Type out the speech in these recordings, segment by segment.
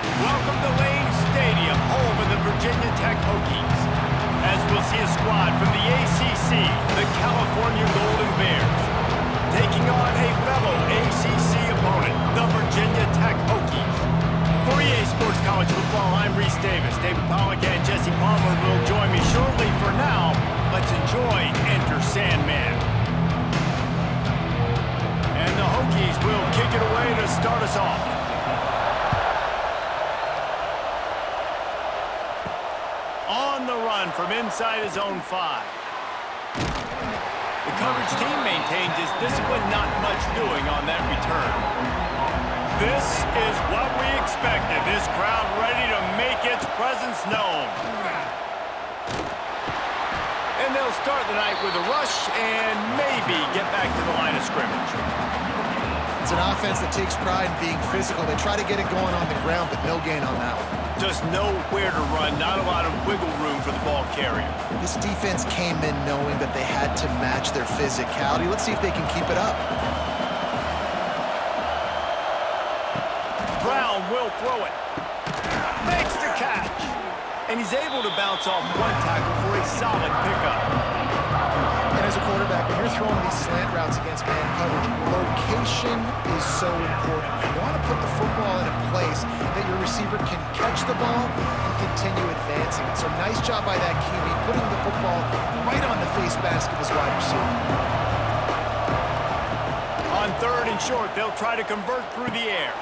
Welcome to Lane Stadium, home of the Virginia Tech Hokies. As we'll see a squad from the ACC, the California Golden Bears, taking on a fellow ACC opponent, the Virginia Tech Hokies. For EA Sports College Football, I'm Reese Davis. David Pollack and Jesse Palmer will join me shortly. For now, let's enjoy Enter Sandman. And the Hokies will kick it away to start us off. On the run from inside his own 5. The coverage team maintains his discipline, not much doing on that return. This is what we expected. This crowd ready to make its presence known. And they'll start the night with a rush and maybe get back to the line of scrimmage. It's an offense that takes pride in being physical. They try to get it going on the ground, but no gain on that one. Just nowhere to run, not a lot of wiggle room for the ball carrier. This defense came in knowing that they had to match their physicality. Let's see if they can keep it up. Brown will throw it. Makes the catch. And he's able to bounce off one tackle for a solid pickup. And as a quarterback, when you're throwing these slant routes against man coverage, location is so important. You want to put the football in a place that your receiver can catch the ball and continue advancing. So nice job by that QB, putting the football right on the face mask of his wide receiver. On 3rd and short, they'll try to convert through the air.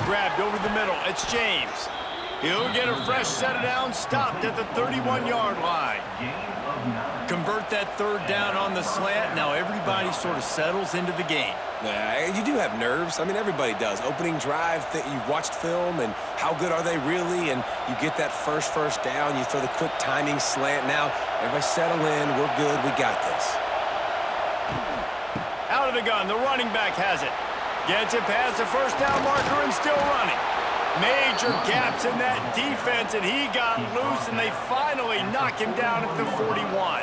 Grabbed over the middle, it's James. He'll get a fresh set down, stopped at the 31-yard line. Convert that 3rd down on the slant. Now everybody sort of settles into the game. You do have nerves. I mean, everybody does. Opening drive, that you've watched film, and how good are they really? And you get that first down. You throw the quick timing slant. Now, everybody settle in. We're good. We got this. Out of the gun, the running back has it. Gets it past the first down marker and still running. Major gaps in that defense, and he got loose, and they finally knock him down at the 41.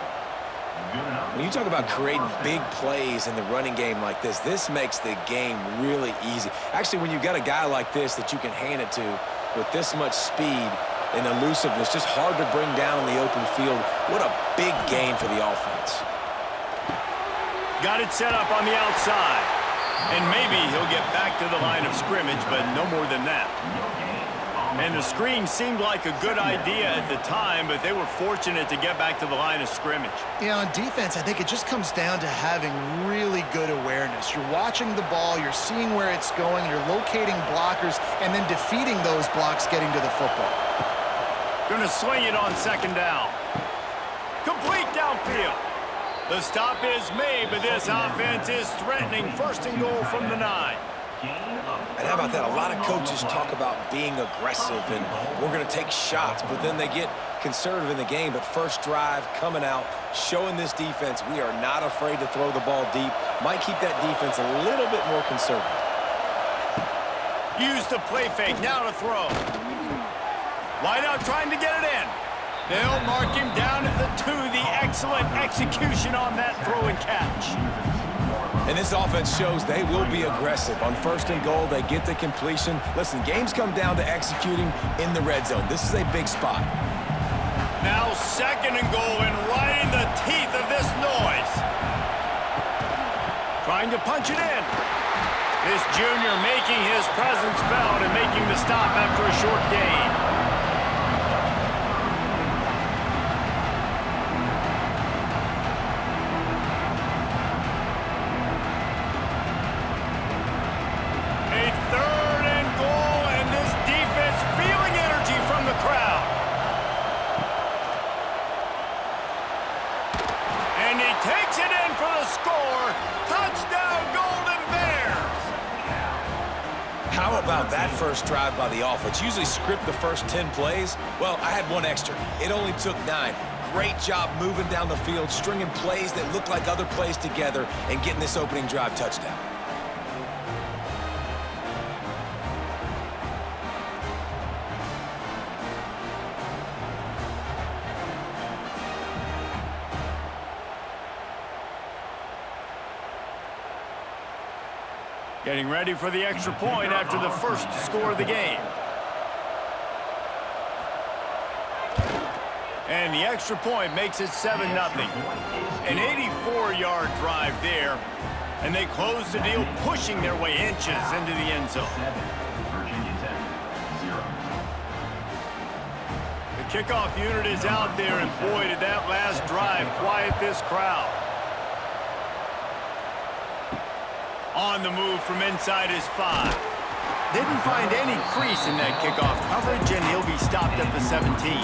When you talk about creating big plays in the running game like this makes the game really easy. Actually, when you've got a guy like this that you can hand it to with this much speed and elusiveness, just hard to bring down in the open field, what a big gain for the offense. Got it set up on the outside. And maybe he'll get back to the line of scrimmage, but no more than that. And the screen seemed like a good idea at the time, but they were fortunate to get back to the line of scrimmage. Yeah, on defense, I think it just comes down to having really good awareness. You're watching the ball, you're seeing where it's going, you're locating blockers, and then defeating those blocks getting to the football. Gonna swing it on 2nd down. Complete downfield. The stop is made, but this offense is threatening 1st and goal from the 9. And how about that? A lot of coaches talk about being aggressive and we're going to take shots, but then they get conservative in the game. But first drive coming out, showing this defense we are not afraid to throw the ball deep. Might keep that defense a little bit more conservative. Use the play fake, now to throw. Wide out trying to get it in. They'll mark him down at the 2. The excellent execution on that throw and catch. And this offense shows they will be aggressive. On 1st and goal, they get the completion. Listen, games come down to executing in the red zone. This is a big spot. Now 2nd and goal, and right in the teeth of this noise. Trying to punch it in. This junior making his presence felt and making the stop after a short gain. Takes it in for the score. Touchdown, Golden Bears. How about that first drive by the offense? Usually script the first 10 plays. Well, I had one extra. It only took 9. Great job moving down the field, stringing plays that look like other plays together, and getting this opening drive touchdown. Getting ready for the extra point after the first score of the game. And the extra point makes it 7-0. An 84-yard drive there. And they close the deal, pushing their way inches into the end zone. The kickoff unit is out there, and boy, did that last drive quiet this crowd. On the move from inside his 5. Didn't find any crease in that kickoff coverage, and he'll be stopped at the 17.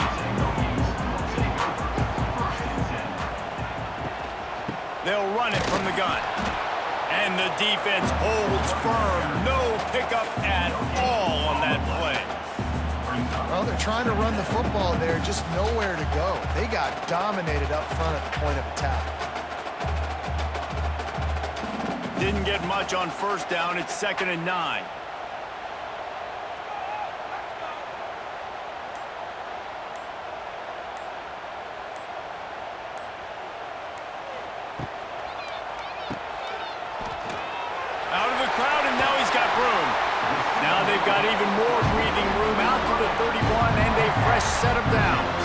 They'll run it from the gun. And the defense holds firm. No pickup at all on that play. Well, they're trying to run the football there, just nowhere to go. They got dominated up front at the point of attack. Didn't get much on first down. It's 2nd and 9. Out of the crowd, and now he's got room. Now they've got even more breathing room out to the 31 and a fresh set of downs.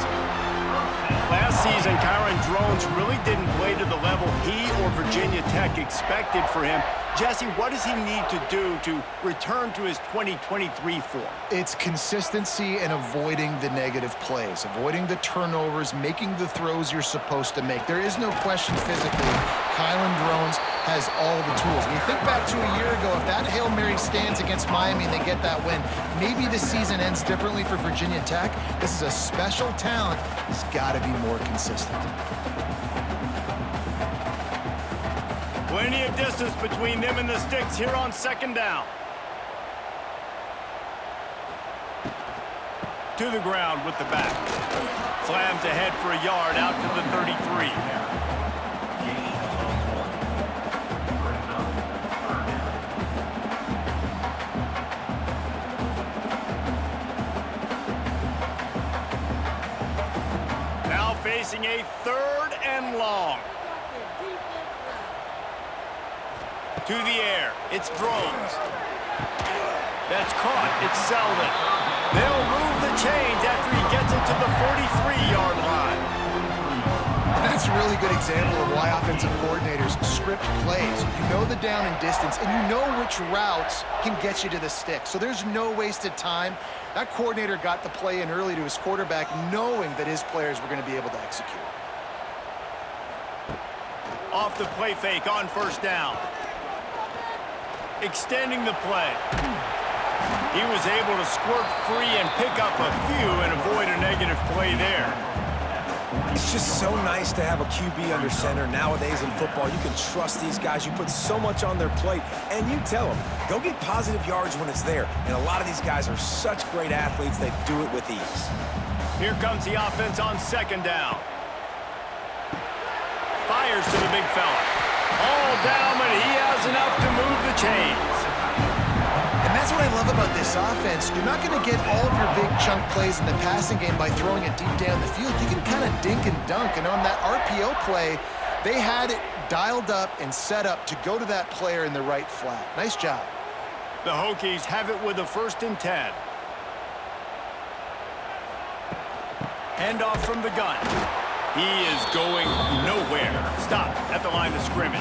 Last season, Kyron Drones really didn't play to the level he or Virginia Tech expected for him. Jesse, what does he need to do to return to his 2023 form? It's consistency and avoiding the negative plays, avoiding the turnovers, making the throws you're supposed to make. There is no question physically, Kyron Drones has all the tools. When you think back to a year ago, if that Hail Mary stands against Miami and they get that win, maybe the season ends differently for Virginia Tech. This is a special talent. He's got to be more consistent. Plenty of distance between them and the sticks here on 2nd down. To the ground with the back. Slams ahead for a yard out to the 33. Now facing a 3rd and long. To the air, it's Drones. That's caught, it's Selden. They'll move the chains after he gets it to the 43-yard line. That's a really good example of why offensive coordinators script plays. You know the down and distance, and you know which routes can get you to the stick. So there's no wasted time. That coordinator got the play in early to his quarterback, knowing that his players were going to be able to execute. Off the play fake on 1st down. Extending the play. He was able to squirt free and pick up a few and avoid a negative play there. It's just so nice to have a QB under center. Nowadays in football, you can trust these guys. You put so much on their plate, and you tell them, go get positive yards when it's there. And a lot of these guys are such great athletes, they do it with ease. Here comes the offense on 2nd down. Fires to the big fella. All down, but he has enough to move the chains. And that's what I love about this offense. You're not going to get all of your big chunk plays in the passing game by throwing it deep down the field. You can kind of dink and dunk. And on that RPO play, they had it dialed up and set up to go to that player in the right flat. Nice job. The Hokies have it with a 1st and 10. Handoff from the gun. He is going nowhere. Stop at the line of scrimmage.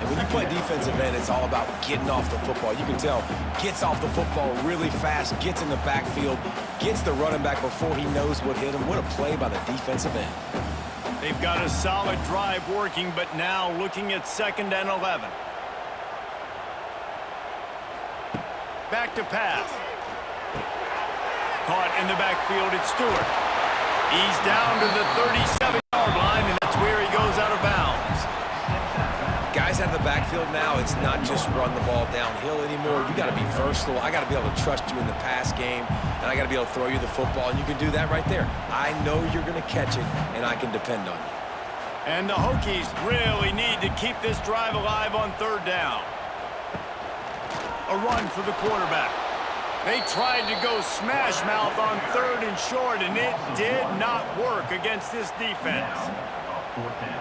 And when you play defensive end, it's all about getting off the football. You can tell, gets off the football really fast, gets in the backfield, gets the running back before he knows what hit him. What a play by the defensive end. They've got a solid drive working, but now looking at 2nd and 11. Back to pass. Caught in the backfield, it's Stewart. He's down to the 37-yard line, and that's where he goes out of bounds. Guys out of the backfield now, it's not just run the ball downhill anymore. You got to be versatile. I got to be able to trust you in the pass game, and I got to be able to throw you the football, and you can do that right there. I know you're going to catch it, and I can depend on you. And the Hokies really need to keep this drive alive on 3rd down. A run for the quarterback. They tried to go smash mouth on 3rd and short, and it did not work against this defense.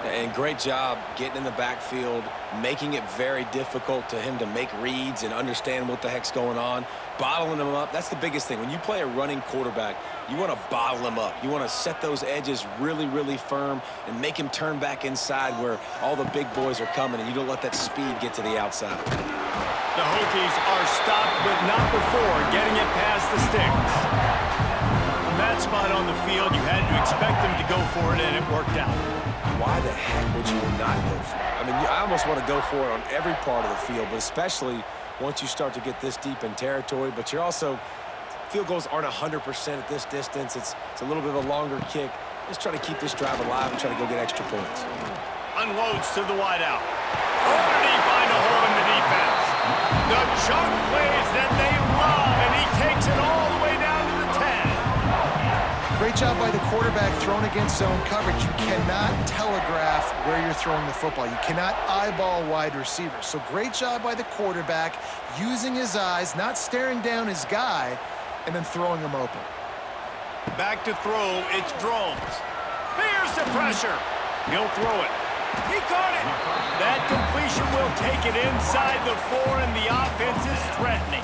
And great job getting in the backfield, making it very difficult to him to make reads and understand what the heck's going on, bottling him up. That's the biggest thing. When you play a running quarterback, you want to bottle him up. You want to set those edges really, really firm and make him turn back inside where all the big boys are coming, and you don't let that speed get to the outside. The Hokies are stopped, but not before getting it past the sticks. From that spot on the field, you had to expect them to go for it, and it worked out. Why the heck would you not go for it? I mean, I almost want to go for it on every part of the field, but especially once you start to get this deep in territory. But you're also, field goals aren't 100% at this distance. It's a little bit of a longer kick. Just try to keep this drive alive and try to go get extra points. Unloads to the wideout. Oh, did he find a hole in the defense? The chunk plays that they love, and he takes it all the way down to the 10. Great job by the quarterback thrown against zone coverage. You cannot telegraph where you're throwing the football. You cannot eyeball wide receivers. So great job by the quarterback using his eyes, not staring down his guy, and then throwing him open. Back to throw, it's Drones. Here's the pressure. He'll throw it. He caught it. That completion will take it inside the 4, and the offense is threatening.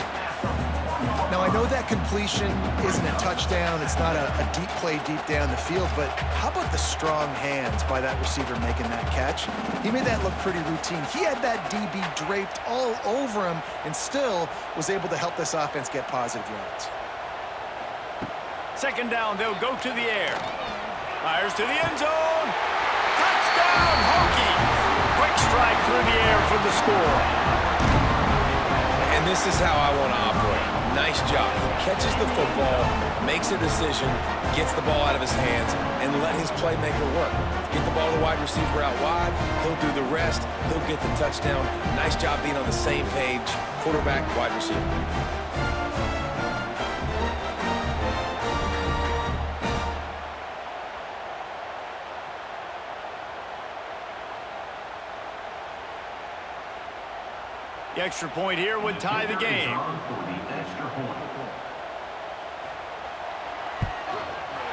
Now, I know that completion isn't a touchdown. It's not a deep play deep down the field, but how about the strong hands by that receiver making that catch? He made that look pretty routine. He had that DB draped all over him and still was able to help this offense get positive yards. Second down, they'll go to the air. Fires to the end zone. Touchdown, Hokies! Quick strike through the air for the score. And this is how I want to operate. Nice job. He catches the football, makes a decision, gets the ball out of his hands, and let his playmaker work. Get the ball to the wide receiver out wide. He'll do the rest. He'll get the touchdown. Nice job being on the same page. Quarterback, wide receiver. The extra point here would tie the game.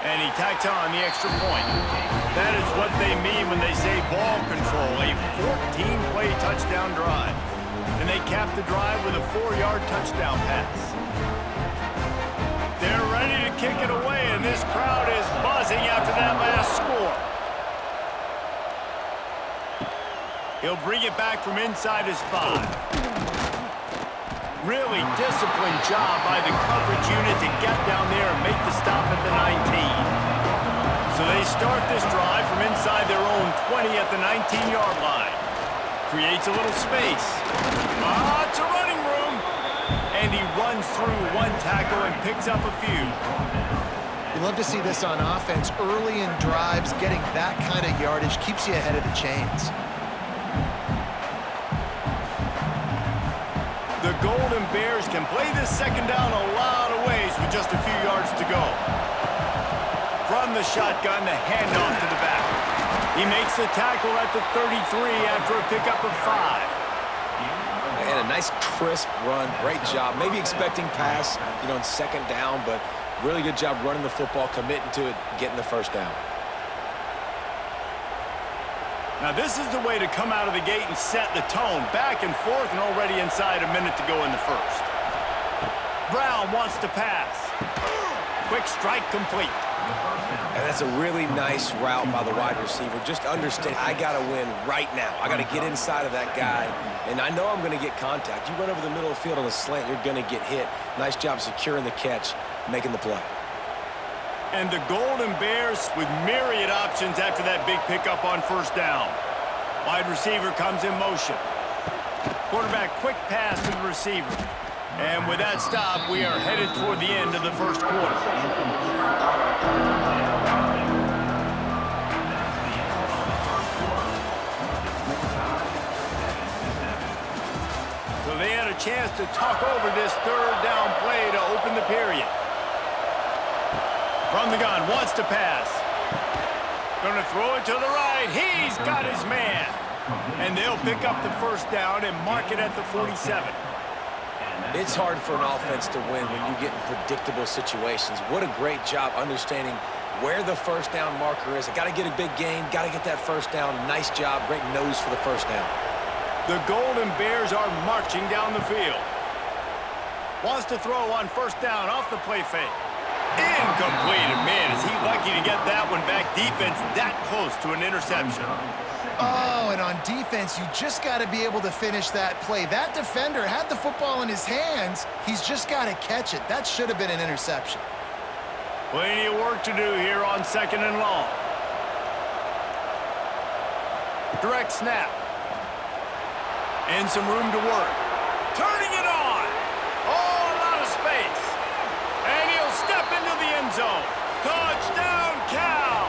And he tacks on the extra point. That is what they mean when they say ball control, a 14-play touchdown drive. And they cap the drive with a 4-yard touchdown pass. They're ready to kick it away, and this crowd is buzzing after that last score. He'll bring it back from inside his 5. Really disciplined job by the coverage unit to get down there and make the stop at the 19. So they start this drive from inside their own 20 at the 19-yard line. Creates a little space. Lots of running room. And he runs through one tackle and picks up a few. You love to see this on offense. Early in drives, getting that kind of yardage keeps you ahead of the chains. The Golden Bears can play this second down a lot of ways with just a few yards to go. From the shotgun, the handoff to the back. He makes the tackle at the 33 after a pickup of 5. And a nice crisp run. Great job. Maybe expecting pass, on second down, but really good job running the football, committing to it, getting the first down. Now this is the way to come out of the gate and set the tone. Back and forth and already inside a minute to go in the first. Brown wants to pass. Quick strike complete. And that's a really nice route by the wide receiver. Just understand, I got to win right now. I got to get inside of that guy. And I know I'm going to get contact. You run over the middle of the field on a slant, you're going to get hit. Nice job securing the catch, making the play. And the Golden Bears with myriad options after that big pickup on first down. Wide receiver comes in motion. Quarterback quick pass to the receiver. And with that stop, we are headed toward the end of the first quarter. So they had a chance to talk over this third down play to open the period. From the gun, wants to pass. Going to throw it to the right. He's got his man. And they'll pick up the first down and mark it at the 47. It's hard for an offense to win when you get in predictable situations. What a great job understanding where the first down marker is. I got to get a big gain, got to get that first down. Nice job, great nose for the first down. The Golden Bears are marching down the field. Wants to throw on first down off the play fake. Incomplete. Man, is he lucky to get that one back. Defense that close to an interception. Oh, and on defense, you just got to be able to finish that play. That defender had the football in his hands. He's just got to catch it. That should have been an interception. Plenty of work to do here on second and long. Direct snap. And some room to work. Turning it on. Oh, a lot of space. And he'll step into the end zone. Touchdown, Cal!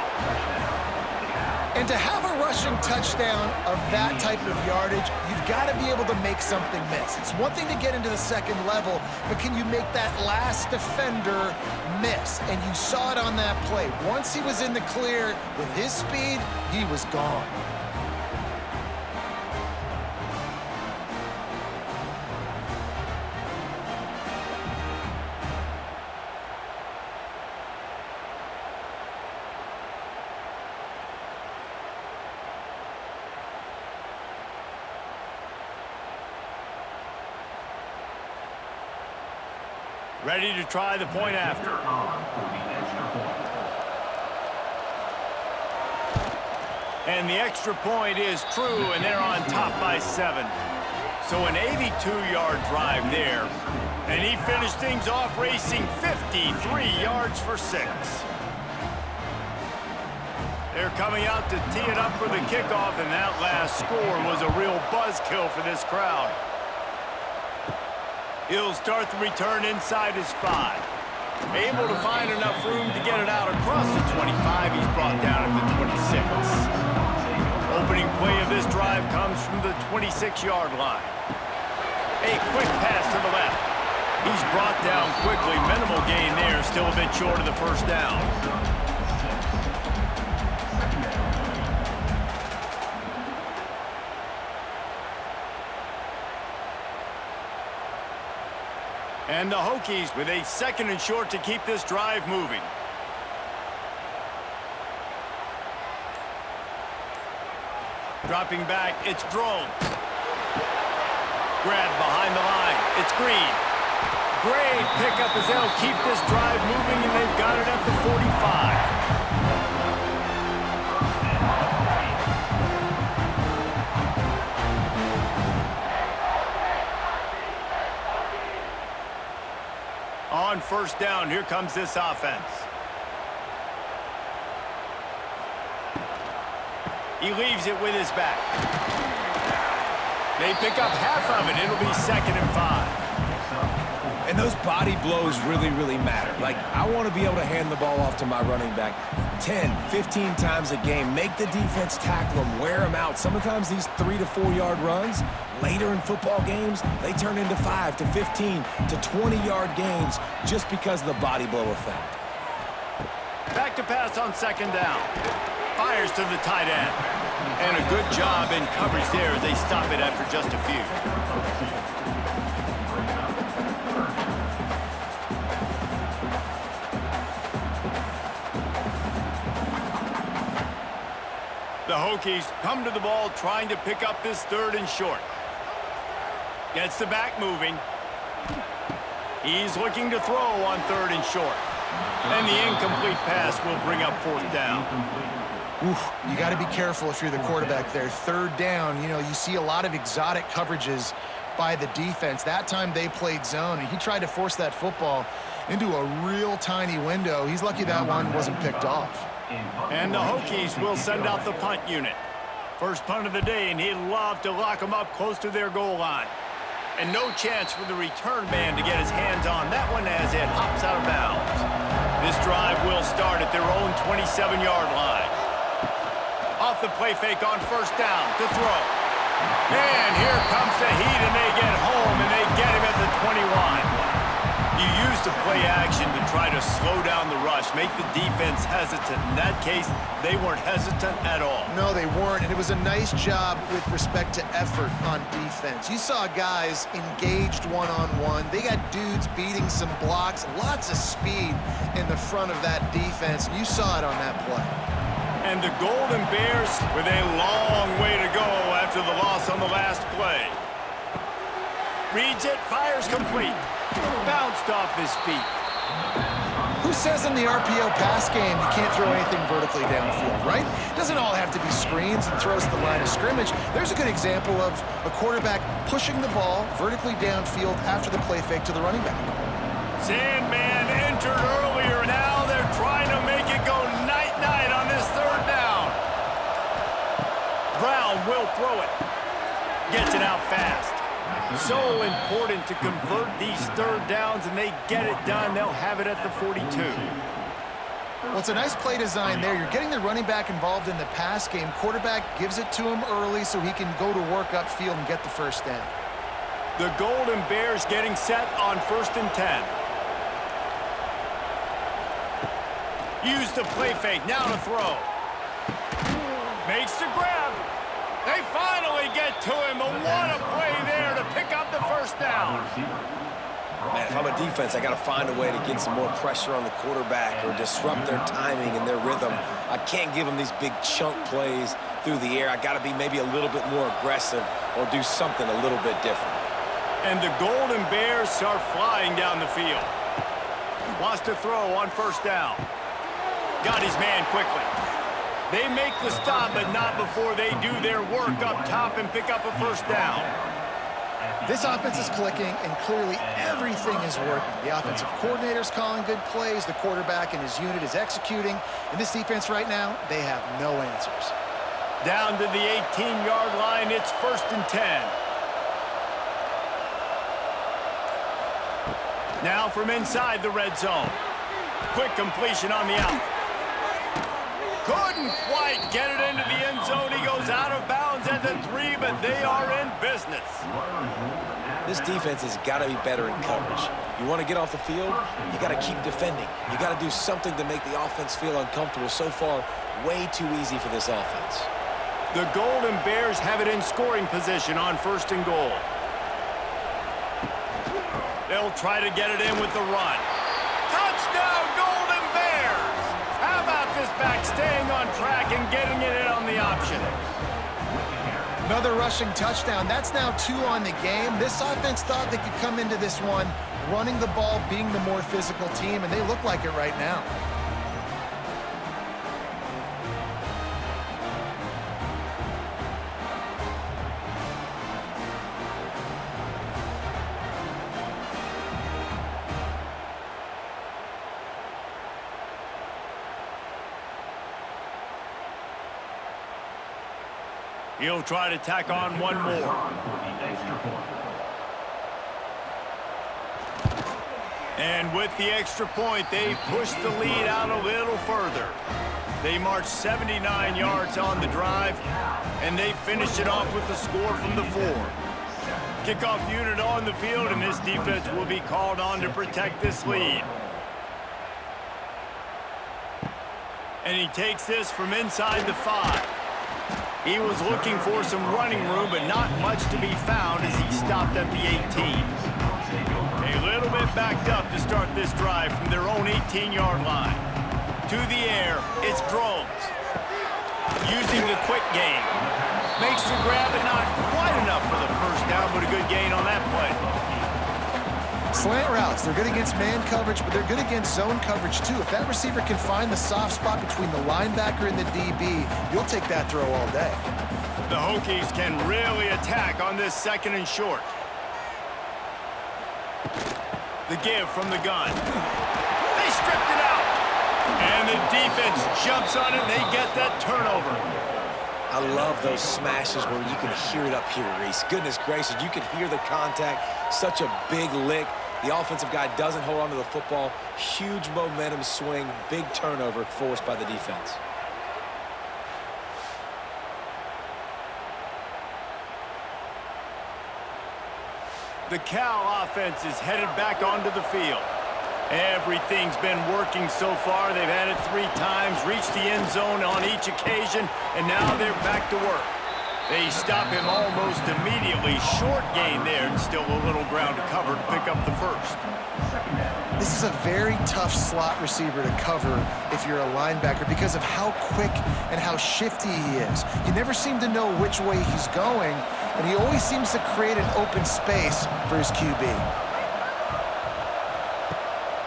And to have a rushing touchdown of that type of yardage, you've got to be able to make something miss. It's one thing to get into the second level, but can you make that last defender miss? And you saw it on that play. Once he was in the clear with his speed, he was gone. Ready to try the point after. And the extra point is true, and they're on top by 7. So an 82-yard drive there. And he finished things off racing 53 yards for 6. They're coming out to tee it up for the kickoff, and that last score was a real buzzkill for this crowd. He'll start the return inside his 5. Able to find enough room to get it out across the 25. He's brought down at the 26. Opening play of this drive comes from the 26-yard line. A quick pass to the left. He's brought down quickly. Minimal gain there. Still a bit short of the first down. And the Hokies with a 2nd and short to keep this drive moving. Dropping back, it's Drone. Grabbed behind the line, it's Green. Great pickup as they'll keep this drive moving, and they've got it at the 45. On first down, here comes this offense. He leaves it with his back. They pick up half of it. It'll be 2nd and 5. And those body blows really, really matter. Like, I want to be able to hand the ball off to my running back 10, 15 times a game. Make the defense tackle them, wear them out. Sometimes these 3 to 4 yard runs, later in football games, they turn into 5 to 15 to 20-yard gains just because of the body blow effect. Back to pass on 2nd down. Fires to the tight end. And a good job in coverage there as they stop it after just a few. The Hokies come to the ball trying to pick up this 3rd and short. Gets the back moving. He's looking to throw on 3rd and short. And the incomplete pass will bring up 4th down. Oof, you got to be careful if you're the quarterback there. 3rd down, you know, you see a lot of exotic coverages by the defense. That time they played zone, and he tried to force that football into a real tiny window. He's lucky that one wasn't picked off. And the Hokies will send out the punt unit. First punt of the day, and he'd love to lock them up close to their goal line. And no chance for the return man to get his hands on that one as it hops out of bounds. This drive will start at their own 27-yard line. Off the play fake on first down to throw. And here comes the heat, and they get home, and they get him at the 21. You use the play action to try to to slow down the rush, make the defense hesitant. In that case, they weren't hesitant at all. No, they weren't, and it was a nice job with respect to effort on defense. You saw guys engaged one-on-one. They got dudes beating some blocks, lots of speed in the front of that defense, and you saw it on that play. And the Golden Bears with a long way to go after the loss on the last play. Reads it, fires complete. Bounced off his feet. Who says in the RPO pass game you can't throw anything vertically downfield, right? Doesn't all have to be screens and throws to the line of scrimmage. There's a good example of a quarterback pushing the ball vertically downfield after the play fake to the running back. Sandman entered earlier. Now they're trying to make it go night-night on this third down. Brown will throw it. Gets it out fast. So important to convert these third downs, and they get it done. They'll have it at the 42. Well, it's a nice play design there. You're getting the running back involved in the pass game. Quarterback gives it to him early so he can go to work upfield and get the first down. The Golden Bears getting set on 1st and 10. Use the play fake. Now to throw. Makes the grab. They finally get to him, but what a play there to pick up the first down. Man, if I'm a defense, I got to find a way to get some more pressure on the quarterback or disrupt their timing and their rhythm. I can't give them these big chunk plays through the air. I got to be maybe a little bit more aggressive or do something a little bit different. And the Golden Bears are flying down the field. Wants to throw on 1st down. Got his man quickly. They make the stop, but not before they do their work up top and pick up a 1st down. This offense is clicking, and clearly everything is working. The offensive coordinator's calling good plays. The quarterback and his unit is executing. In this defense right now, they have no answers. Down to the 18-yard line, it's 1st and 10. Now from inside the red zone. Quick completion on the out. Couldn't quite get it into the end zone. He goes out of bounds at the 3, but they are in business. This defense has got to be better in coverage. You want to get off the field, you got to keep defending. You got to do something to make the offense feel uncomfortable. So far, way too easy for this offense. The Golden Bears have it in scoring position on 1st and goal. They'll try to get it in with the run. Touchdown, Golden Bears! How about this back staying on track and getting it in on the option? Another rushing touchdown. That's now 2 on the game. This offense thought they could come into this one running the ball, being the more physical team, and they look like it right now. He'll try to tack on one more. And with the extra point, they push the lead out a little further. They march 79 yards on the drive, and they finish it off with the score from the 4. Kickoff unit on the field, and this defense will be called on to protect this lead. And he takes this from inside the 5. He was looking for some running room, but not much to be found as he stopped at the 18. A little bit backed up to start this drive from their own 18-yard line. To the air, it's Drones. Using the quick game. Makes the grab, but not quite enough for the 1st down, but a good gain on that play. Slant routes, they're good against man coverage, but they're good against zone coverage too. If that receiver can find the soft spot between the linebacker and the DB, you'll take that throw all day. The Hokies can really attack on this 2nd and short. The give from the gun. They stripped it out. And the defense jumps on it, and they get that turnover. I love those smashes where you can hear it up here, Reese. Goodness gracious, you can hear the contact. Such a big lick. The offensive guy doesn't hold on to the football. Huge momentum swing, big turnover forced by the defense. The Cal offense is headed back onto the field. Everything's been working so far. They've had it 3 times, reached the end zone on each occasion, and now they're back to work. They stop him almost immediately. Short gain there, and still a little ground to cover to pick up the first. This is a very tough slot receiver to cover if you're a linebacker because of how quick and how shifty he is. You never seem to know which way he's going, and he always seems to create an open space for his QB.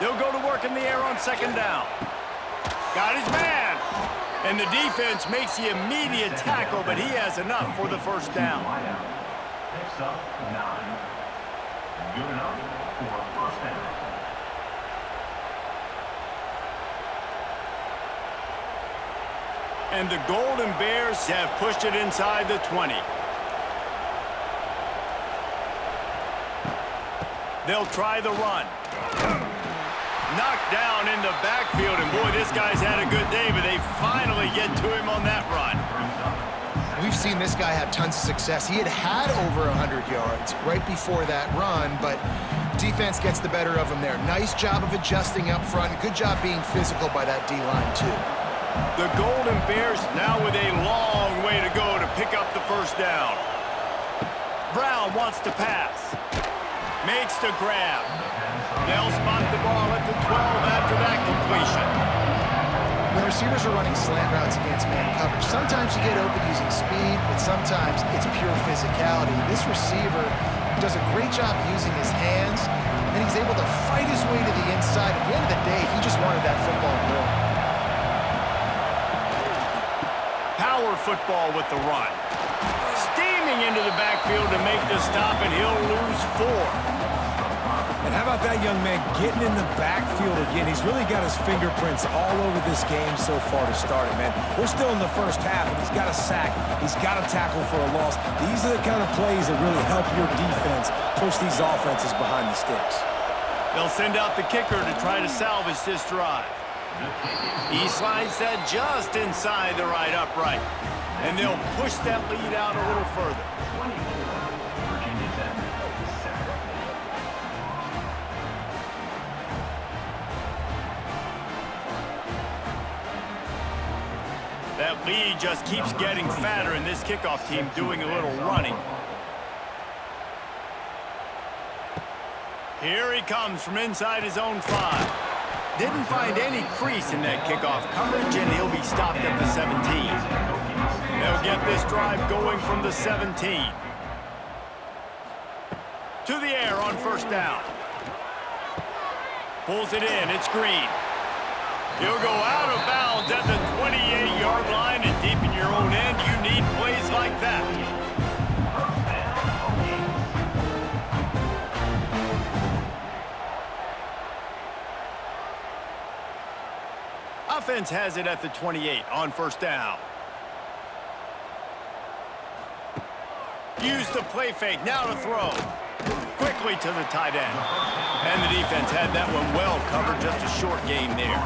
They'll go to work in the air on 2nd down. Got his man. And the defense makes the immediate tackle, but he has enough for the first down. Picks up 9. Good enough for first down. And the Golden Bears have pushed it inside the 20. They'll try the run. Knocked down in the backfield, and boy, this guy's had a good day, but they finally get to him on that run. We've seen this guy have tons of success. He had over 100 yards right before that run, but defense gets the better of him there. Nice job of adjusting up front. Good job being physical by that D-line, too. The Golden Bears now with a long way to go to pick up the first down. Brown wants to pass. Makes the grab. They'll spot the ball at the 12 after that completion. When receivers are running slant routes against man coverage, sometimes you get open using speed, but sometimes it's pure physicality. This receiver does a great job using his hands, and then he's able to fight his way to the inside. At the end of the day, he just wanted that football more. Power football with the run. Steaming into the backfield to make the stop, and he'll lose 4. And how about that young man getting in the backfield again? He's really got his fingerprints all over this game so far to start it, man. We're still in the first half, and he's got a sack. He's got a tackle for a loss. These are the kind of plays that really help your defense push these offenses behind the sticks. They'll send out the kicker to try to salvage this drive. He slides that just inside the right upright, and they'll push that lead out a little further. That lead just keeps getting fatter, and this kickoff team doing a little running. Here he comes from inside his own 5. Didn't find any crease in that kickoff coverage, and he'll be stopped at the 17. They'll get this drive going from the 17. To the air on 1st down. Pulls it in, it's Green. He'll go out of bounds at the 28-yard line, and deep in your own end, you need plays like that. Offense has it at the 28 on 1st down. Use the play fake, now to throw. Quickly to the tight end. And the defense had that one well covered, just a short gain there.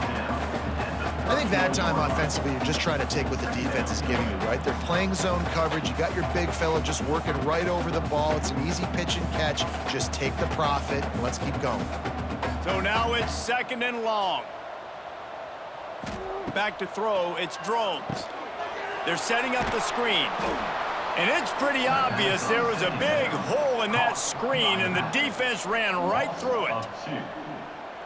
I think that time offensively, you're just trying to take what the defense is giving you, right? They're playing zone coverage. You got your big fella just working right over the ball. It's an easy pitch and catch. Just take the profit, and let's keep going. So now it's 2nd and long. Back to throw, it's Drones. They're setting up the screen. And it's pretty obvious there was a big hole in that screen, and the defense ran right through it.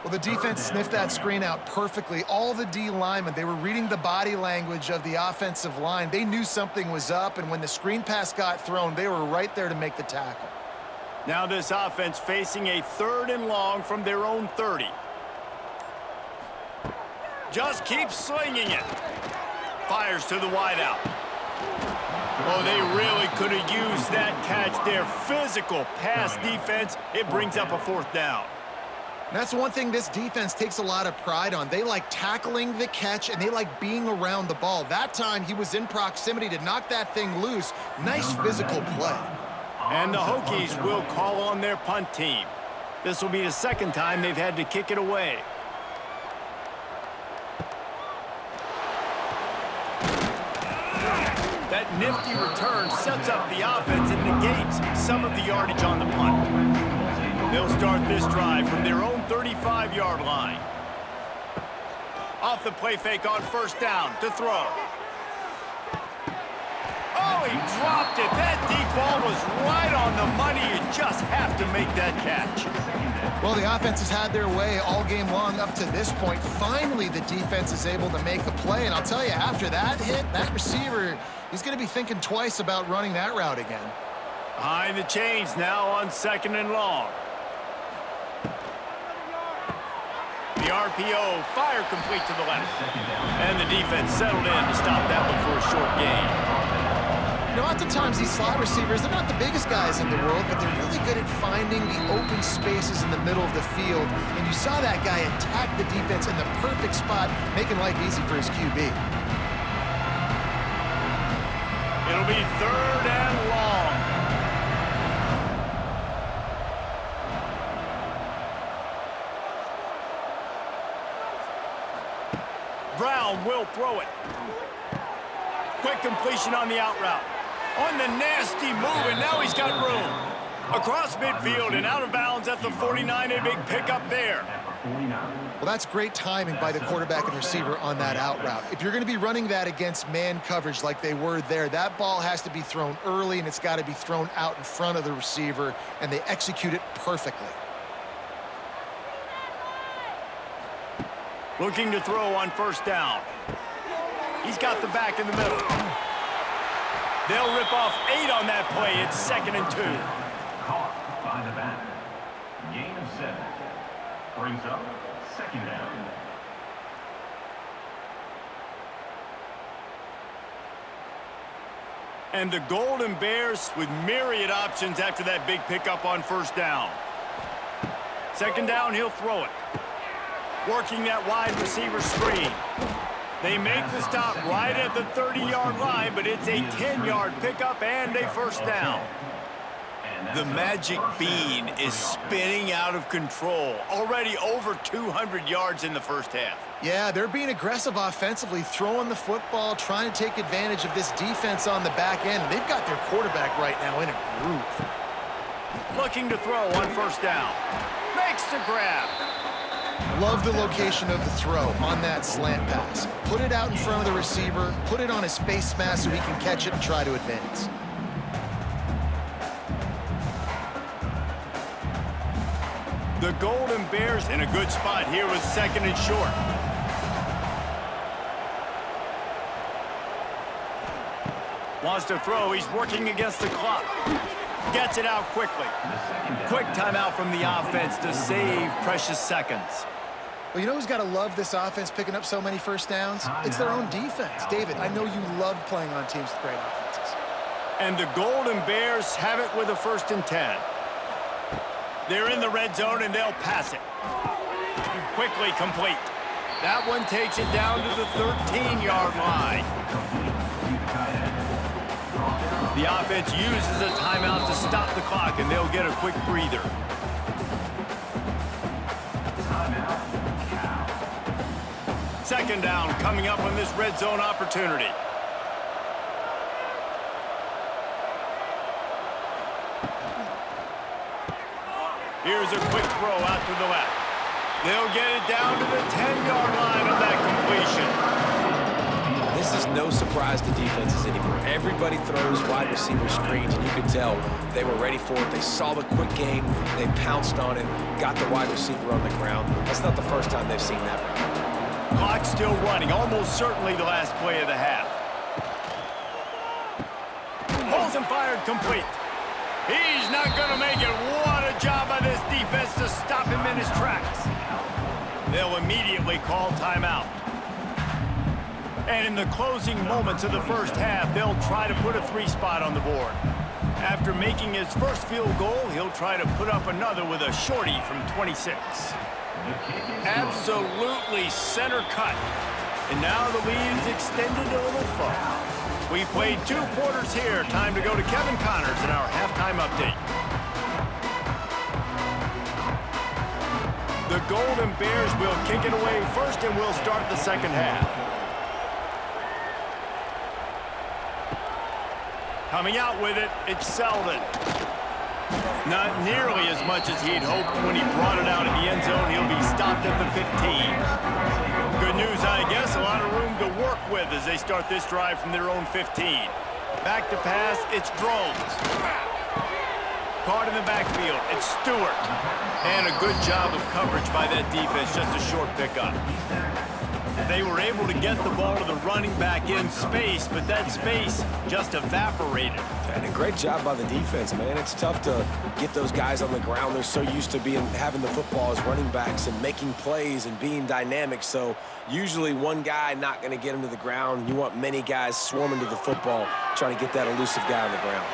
Well, the defense sniffed that screen out perfectly. All the D linemen, they were reading the body language of the offensive line. They knew something was up, and when the screen pass got thrown, they were right there to make the tackle. Now this offense facing a 3rd and long from their own 30. Just keeps slinging it. Fires to the wideout. Oh, they really could have used that catch there. Physical pass defense. It brings up a 4th down. That's one thing this defense takes a lot of pride on. They like tackling the catch, and they like being around the ball. That time, he was in proximity to knock that thing loose. Nice physical play. And the Hokies will call on their punt team. This will be the 2nd time they've had to kick it away. That nifty return sets up the offense and negates some of the yardage on the punt. They'll start this drive from their own 35-yard line. Off the play fake on first down to throw. Oh, he dropped it. That deep ball was right on the money. You just have to make that catch. Well, the offense has had their way all game long up to this point. Finally, the defense is able to make a play. And I'll tell you, after that hit, that receiver, he's going to be thinking twice about running that route again. Behind the chains now on 2nd and long. The RPO, fire complete to the left. And the defense settled in to stop that one for a short gain. You know, oftentimes these slot receivers, they're not the biggest guys in the world, but they're really good at finding the open spaces in the middle of the field. And you saw that guy attack the defense in the perfect spot, making life easy for his QB. It'll be 3rd and long. Brown will throw it. Quick completion on the out route. On the nasty move, and now he's got room. Across midfield and out of bounds at the 49, a big pickup there. Well, that's great timing by the quarterback and receiver on that out route. If you're going to be running that against man coverage like they were there, that ball has to be thrown early, and it's got to be thrown out in front of the receiver, and they execute it perfectly. Looking to throw on first down. He's got the back in the middle. They'll rip off 8 on that play. It's 2nd and 2. Caught by the back. Gain of 7. Brings up 2nd down. And the Golden Bears with myriad options after that big pickup on first down. 2nd down, he'll throw it. Working that wide receiver screen. They make the stop right at the 30-yard line, but it's a 10-yard pickup and a first down. The magic bean is spinning out of control. Already over 200 yards in the first half. Yeah, they're being aggressive offensively, throwing the football, trying to take advantage of this defense on the back end. They've got their quarterback right now in a groove. Looking to throw on first down. Makes the grab. Love the location of the throw on that slant pass. Put it out in front of the receiver, put it on his face mask so he can catch it and try to advance. The Golden Bears in a good spot here with 2nd and short. Wants to throw, he's working against the clock. Gets it out quickly. Quick timeout from the offense to save precious seconds. Well, you know who's got to love this offense picking up so many first downs? It's their own defense. David, I know you love playing on teams with great offenses. And the Golden Bears have it with a 1st and 10. They're in the red zone and they'll pass it. Quickly complete. That one takes it down to the 13-yard line. The offense uses a timeout to stop the clock, and they'll get a quick breather. Second down coming up on this red zone opportunity. Here's a quick throw out to the left. They'll get it down to the 10-yard line on that completion. This is no surprise to defenses anymore. Everybody throws wide receiver screens, and you could tell they were ready for it. They saw the quick game. They pounced on it, got the wide receiver on the ground. That's not the first time they've seen that route. Clock still running, almost certainly the last play of the half. Pulls and fired complete. He's not going to make it. What a job by this defense to stop him in his tracks. They'll immediately call timeout. And in the closing moments of the first half, they'll try to put a 3-spot on the board. After making his first field goal, he'll try to put up another with a shorty from 26. Absolutely center cut. And now the lead is extended a little far. We played 2 quarters here. Time to go to Kevin Connors in our halftime update. The Golden Bears will kick it away first, and we'll start the second half. Coming out with it, it's Selden. Not nearly as much as he'd hoped when he brought it out of the end zone. He'll be stopped at the 15. Good news, I guess. A lot of room to work with as they start this drive from their own 15. Back to pass, it's Drones. Caught in the backfield, it's Stewart. And a good job of coverage by that defense, just a short pickup. They were able to get the ball to the running back in space, but that space just evaporated. And a great job by the defense, man. It's tough to get those guys on the ground. They're so used to having the football as running backs and making plays and being dynamic. So usually one guy not going to get him to the ground. You want many guys swarming to the football, trying to get that elusive guy on the ground.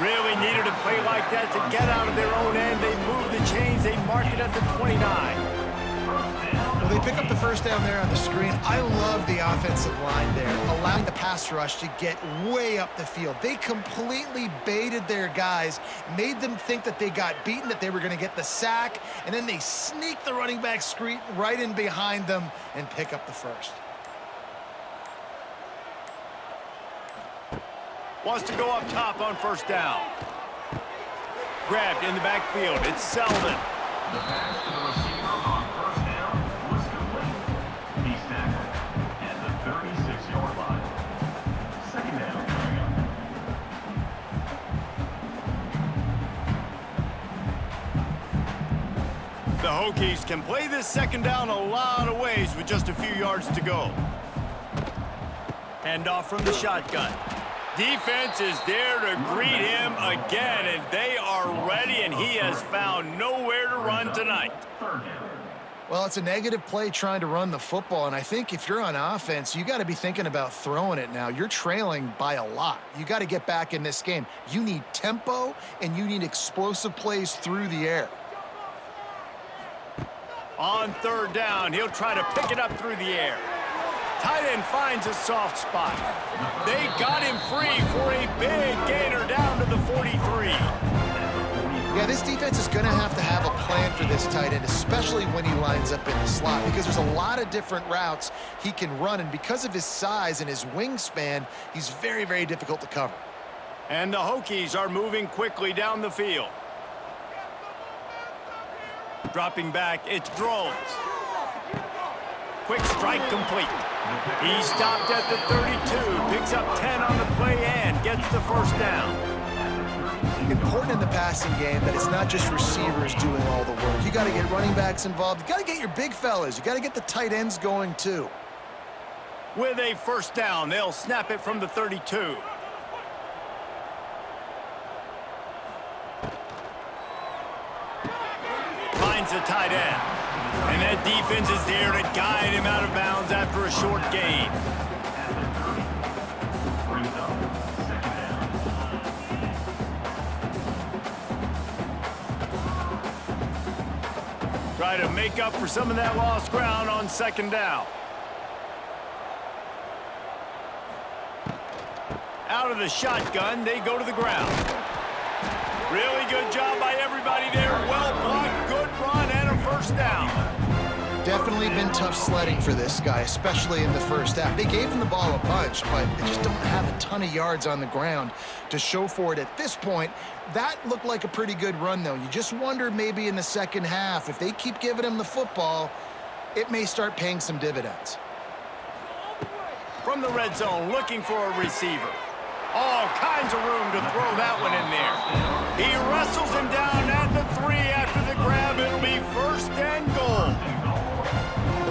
Really needed a play like that to get out of their own end. They move the chains. They mark it at the 29. Well, they pick up the first down there on the screen. I love the offensive line there, allowing the pass rush to get way up the field. They completely baited their guys, made them think that they got beaten, that they were going to get the sack, and then they sneak the running back screen right in behind them and pick up the first. Wants to go up top on first down. Grabbed in the backfield. It's Selden. The pass to the receiver on first down was complete. He's tackled at the 36-yard line. Second down coming up. The Hokies can play this second down a lot of ways with just a few yards to go. Hand off from the shotgun. Defense is there to greet him again, and they are ready, and he has found nowhere to run tonight. Well, it's a negative play trying to run the football, and I think if you're on offense, you got to be thinking about throwing it now. You're trailing by a lot. You got to get back in this game. You need tempo, and you need explosive plays through the air. On third down, he'll try to pick it up through the air. Tight end finds a soft spot. They got him free for a big gainer down to the 43. Yeah, this defense is going to have a plan for this tight end, especially when he lines up in the slot, because there's a lot of different routes he can run, and because of his size and his wingspan, he's very, very difficult to cover. And the Hokies are moving quickly down the field. Dropping back, it's Drones. Quick strike complete. He stopped at the 32, picks up 10 on the play and gets the first down. Important in the passing game that it's not just receivers doing all the work. You got to get running backs involved. You got to get your big fellas. You got to get the tight ends going too. With a first down, they'll snap it from the 32. Finds the tight end. And that defense is there to guide him out of bounds after a short gain. Try to make up for some of that lost ground on second down. Out of the shotgun, they go to the ground. Really good job by everybody there. Well blocked, good run, and a first down. Definitely been tough sledding for this guy, especially in the first half. They gave him the ball a bunch, but they just don't have a ton of yards on the ground to show for it at this point. That looked like a pretty good run, though. You just wonder maybe in the second half, if they keep giving him the football, it may start paying some dividends. From the red zone, looking for a receiver. All kinds of room to throw that one in there. He wrestles him down at the 3 after the grab. It'll be first and goal.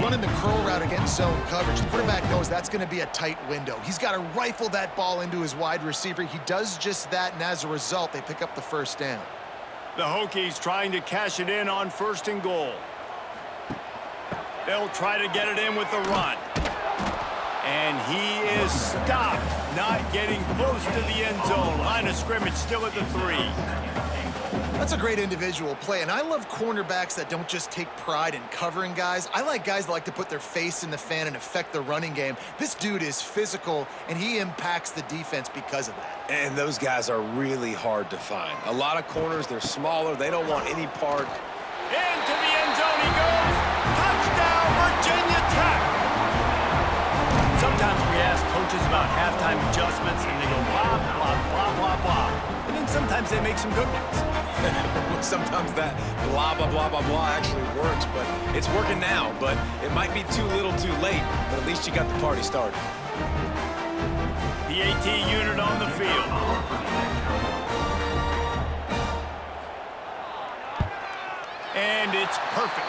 Running the curl route against zone coverage, the quarterback knows that's going to be a tight window. He's got to rifle that ball into his wide receiver. He does just that, and as a result, they pick up the first down. The Hokies trying to cash it in on first and goal. They'll try to get it in with the run. And he is stopped, not getting close to the end zone. Line of scrimmage still at the 3. That's a great individual play, and I love cornerbacks that don't just take pride in covering guys. I like guys that like to put their face in the fan and affect the running game. This dude is physical, and he impacts the defense because of that. And those guys are really hard to find. A lot of corners, they're smaller. They don't want any part. Into the end zone he goes. Touchdown, Virginia Tech. Sometimes we ask coaches about halftime adjustments, and they go blah, blah, blah, blah, blah. And then sometimes they make some good ones. Sometimes that blah, blah, blah, blah, blah actually works, but it's working now. But it might be too little too late, but at least you got the party started. The AT unit on the field. And it's perfect.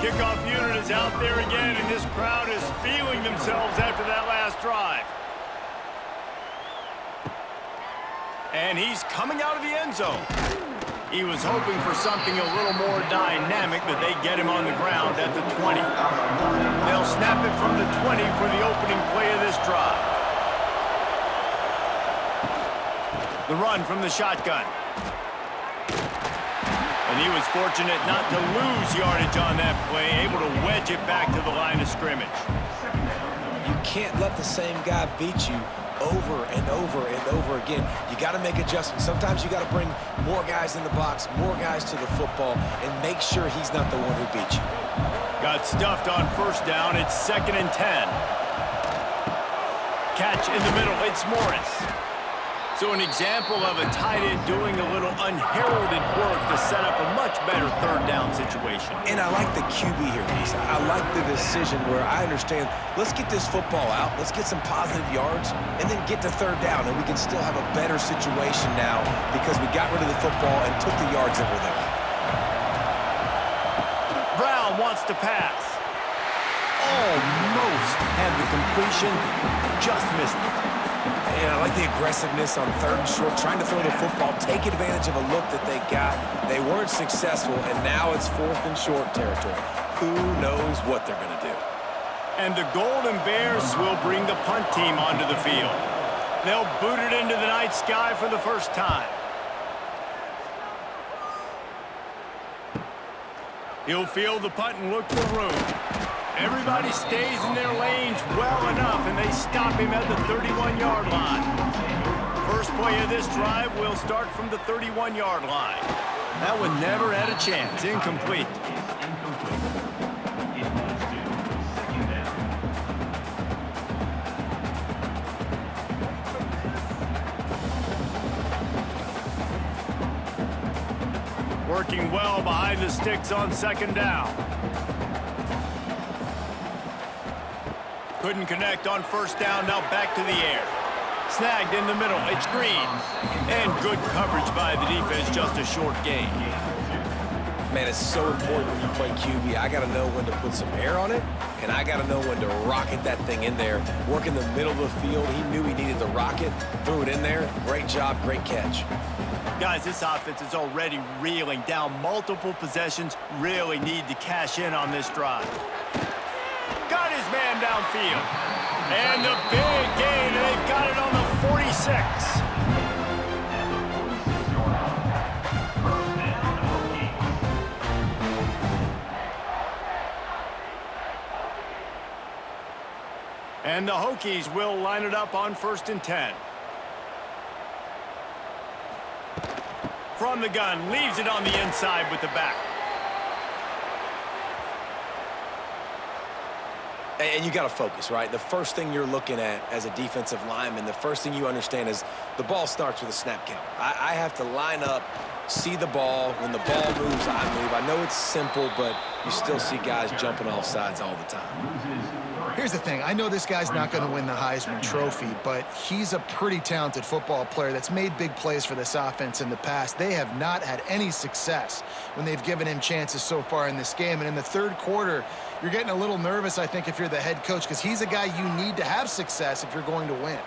Kickoff unit is out there again, and this crowd is feeling themselves after that last drive. And he's coming out of the end zone. He was hoping for something a little more dynamic, but they get him on the ground at the 20. They'll snap it from the 20 for the opening play of this drive. The run from the shotgun. And he was fortunate not to lose yardage on that play, able to wedge it back to the line of scrimmage. You can't let the same guy beat you over and over and over again. You got to make adjustments. Sometimes you got to bring more guys in the box, more guys to the football, and make sure he's not the one who beat you. Got stuffed on first down. It's 2nd and 10. Catch in the middle. It's Morris. So an example of a tight end doing a little unheralded work to set up a much better third down situation. And I like the QB here, Lisa. I like the decision where I understand, let's get this football out, let's get some positive yards, and then get to third down, and we can still have a better situation now because we got rid of the football and took the yards that were there. Brown wants to pass. Almost had the completion, just missed it. And I like the aggressiveness on 3rd and short, trying to throw the football, take advantage of a look that they got. They weren't successful, and now it's 4th and short territory. Who knows what they're going to do? And the Golden Bears will bring the punt team onto the field. They'll boot it into the night sky for the first time. He'll field the punt and look for room. Everybody stays in their lanes well enough, and they stop him at the 31-yard line. First play of this drive will start from the 31-yard line. That one never had a chance. Incomplete. Working well behind the sticks on 2nd down. Couldn't connect on 1st down, now back to the air. Snagged in the middle, it's Green. And good coverage by the defense, just a short gain. Man, it's so important when you play QB. I got to know when to put some air on it, and I got to know when to rocket that thing in there. Work in the middle of the field. He knew he needed the rocket, threw it in there. Great job, great catch. Guys, this offense is already reeling down multiple possessions. Really need to cash in on this drive. Got his man downfield. And the big gain, and they've got it on the 46. And the Hokies will line it up on 1st and 10. From the gun, leaves it on the inside with the back. And you got to focus, right? The first thing you're looking at as a defensive lineman, the first thing you understand is the ball starts with a snap count. I have to line up, see the ball. When the ball moves, I move. I know it's simple, but you still see guys jumping off sides all the time. Here's the thing. I know this guy's not going to win the Heisman Trophy, but he's a pretty talented football player that's made big plays for this offense in the past. They have not had any success when they've given him chances so far in this game. And in the third quarter, you're getting a little nervous, I think, if you're the head coach, because he's a guy you need to have success if you're going to win.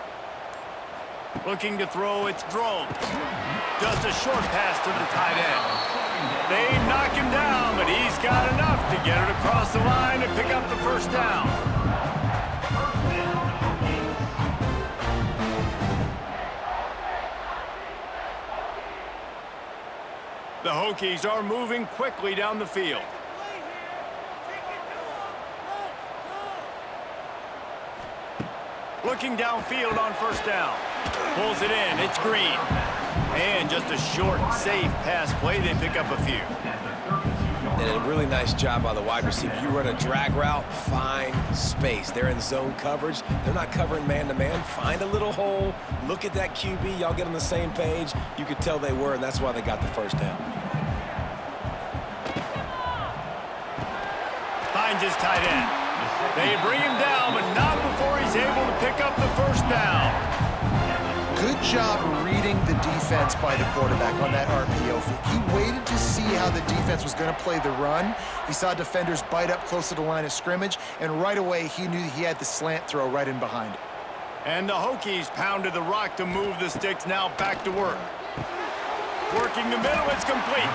Looking to throw, it's Drones. Just a short pass to the tight end. They knock him down, but he's got enough to get it across the line and pick up the first down. The Hokies are moving quickly down the field. Looking downfield on first down. Pulls it in. It's Green. And just a short, safe pass play. They pick up a few. And a really nice job by the wide receiver. You run a drag route, find space. They're in zone coverage. They're not covering man-to-man. Find a little hole. Look at that QB. Y'all get on the same page. You could tell they were, and that's why they got the first down. Finds his tight end. They bring him down, but not before he's able to pick up the first down. Good job reading the defense by the quarterback on that RPO feed. He waited to see how the defense was going to play the run. He saw defenders bite up close to the line of scrimmage, and right away he knew he had the slant throw right in behind it. And the Hokies pounded the rock to move the sticks, now back to work. Working the middle, it's complete.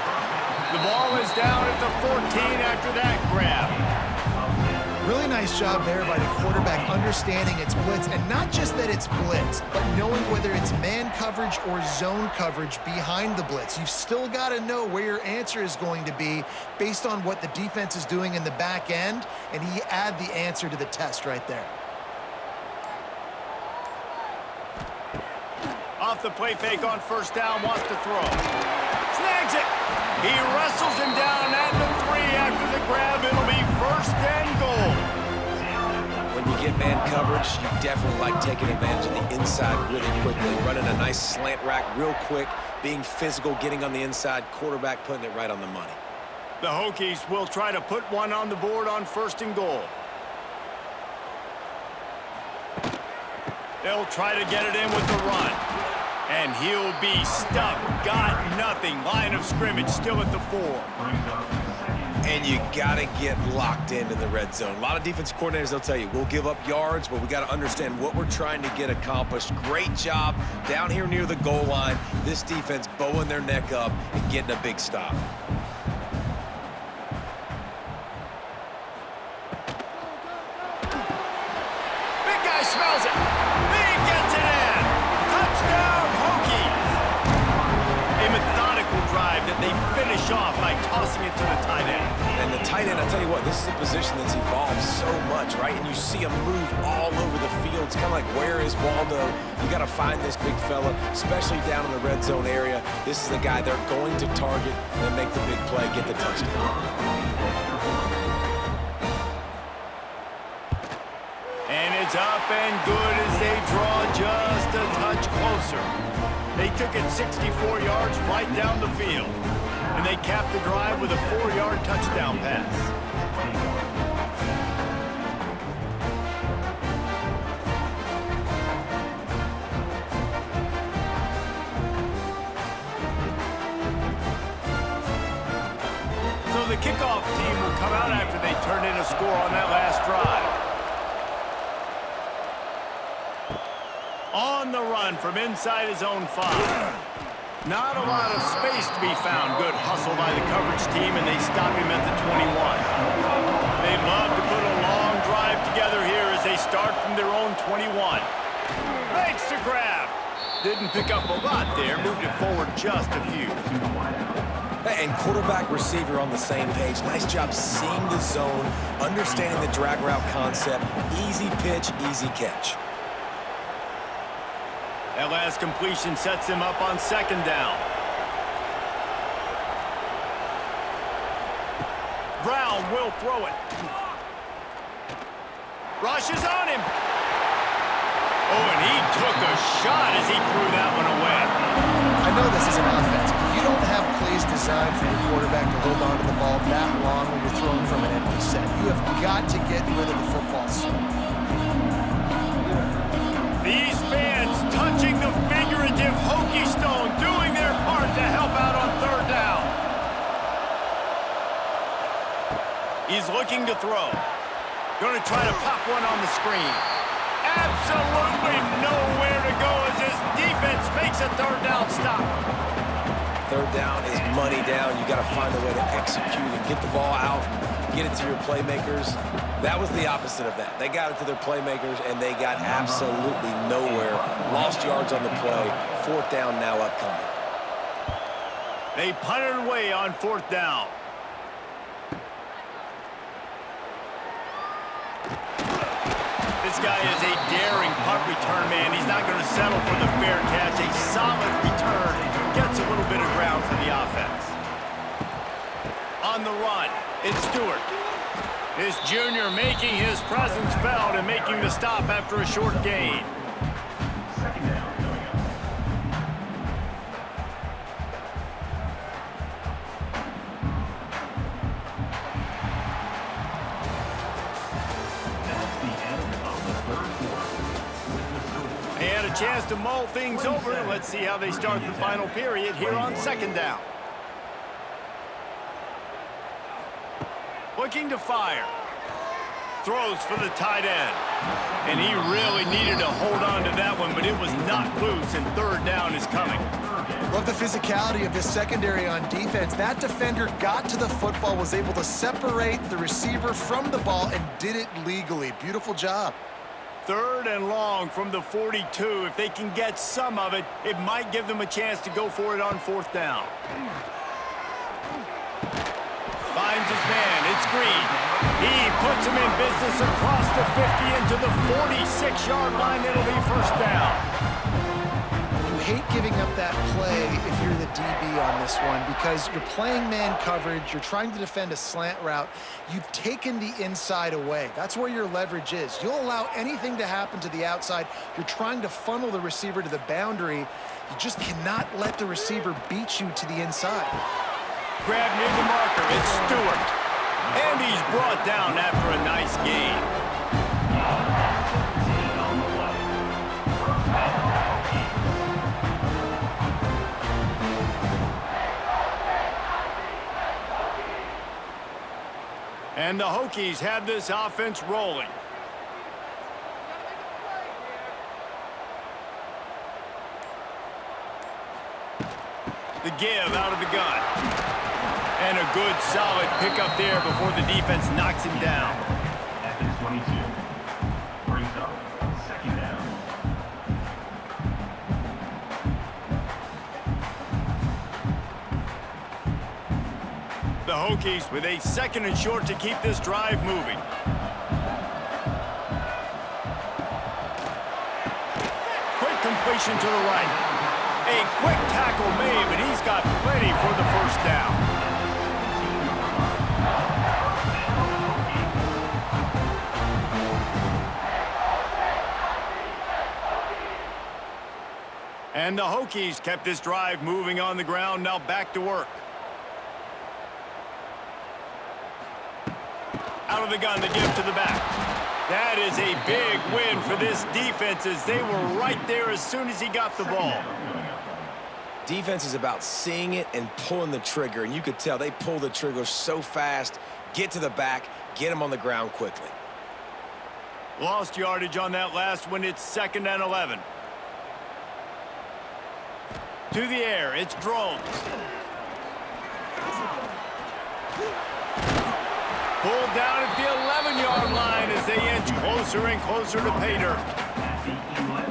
The ball is down at the 14 after that grab. Really nice job there by the quarterback understanding it's blitz, and not just that it's blitz, but knowing whether it's man coverage or zone coverage behind the blitz. You've still got to know where your answer is going to be based on what the defense is doing in the back end, and he add the answer to the test right there. Off the play fake on first down, wants to throw. Snags it. He wrestles him down at the 3 after the grab. It'll be first and goal. When you get man coverage, you definitely like taking advantage of the inside really quickly. Running a nice slant rack real quick, being physical, getting on the inside, quarterback putting it right on the money. The Hokies will try to put one on the board on first and goal. They'll try to get it in with the run. And he'll be stuffed. Got nothing. Line of scrimmage still at the 4. And you got to get locked in the red zone. A lot of defense coordinators, they'll tell you, we'll give up yards, but we got to understand what we're trying to get accomplished. Great job down here near the goal line. This defense bowing their neck up and getting a big stop. Big guy smells it. He gets it in. Touchdown, Hokies. A methodical drive that they finish off by tossing it to the tight end. And the tight end, I tell you what, this is a position that's evolved so much, right? And you see him move all over the field. It's kind of like, where is Waldo? You got to find this big fella, especially down in the red zone area. This is the guy they're going to target and make the big play, get the touchdown. And it's up and good as they draw just a touch closer. They took it 64 yards right down the field. And they capped the drive with a 4-yard touchdown pass. So the kickoff team will come out after they turn in a score on that last drive. On the run from inside his own 5. Not a lot of space to be found. Good hustle by the coverage team, and they stop him at the 21. They'd love to put a long drive together here as they start from their own 21. Makes the grab. Didn't pick up a lot there. Moved it forward just a few. And quarterback receiver on the same page. Nice job seeing the zone, understanding the drag route concept. Easy pitch, easy catch. That last completion sets him up on second down. Brown will throw it. Rush is on him. Oh, and he took a shot as he threw that one away. I know this is an offense, but you don't have plays designed for your quarterback to hold on to the ball that long when you're throwing from an empty set. You have got to get rid of the football soon. These fans touching the figurative Hokie stone, doing their part to help out on third down. He's looking to throw. Going to try to pop one on the screen. Absolutely nowhere to go as his defense makes a third down stop. Third down is money down. You got to find a way to execute and get the ball out, get it to your playmakers. That was the opposite of that. They got it to their playmakers, and they got absolutely nowhere. Lost yards on the play. Fourth down now upcoming. They punted away on fourth down. It's guy is a daring punt return man. He's not going to settle for the fair catch. A solid return gets a little bit of ground for the offense. On the run, it's Stewart. This junior making his presence felt and making the stop after a short gain. Second down coming up. That's the end of the third quarter. They had a chance to mull things over. Let's see how they start the final period here on second down. Looking to fire. Throws for the tight end. And he really needed to hold on to that one, but it was not loose, and third down is coming. Love the physicality of this secondary on defense. That defender got to the football, was able to separate the receiver from the ball, and did it legally. Beautiful job. Third and long from the 42. If they can get some of it, it might give them a chance to go for it on fourth down. Finds his man. It's Green. He puts him in business across the 50 into the 46-yard line. It'll be first down. You hate giving up that play if you're the DB on this one because you're playing man coverage. You're trying to defend a slant route. You've taken the inside away. That's where your leverage is. You'll allow anything to happen to the outside. You're trying to funnel the receiver to the boundary. You just cannot let the receiver beat you to the inside. Grab near the marker. It's Stewart. And he's brought down after a nice gain. And the Hokies have this offense rolling. The give out of the gun. And a good, solid pickup there before the defense knocks him down. At the 22. Brings up second down. The Hokies with a second and short to keep this drive moving. Quick completion to the right. A quick tackle made, but he's got plenty for the first down. And the Hokies kept this drive moving on the ground. Now back to work. Out of the gun, the give to the back. That is a big win for this defense as they were right there as soon as he got the ball. Defense is about seeing it and pulling the trigger, and you could tell they pull the trigger so fast, get to the back, get him on the ground quickly. Lost yardage on that last one. It's 2nd and 11. To the air, it's Drones. Pulled down at the 11-yard line as they inch closer and closer to pay dirt.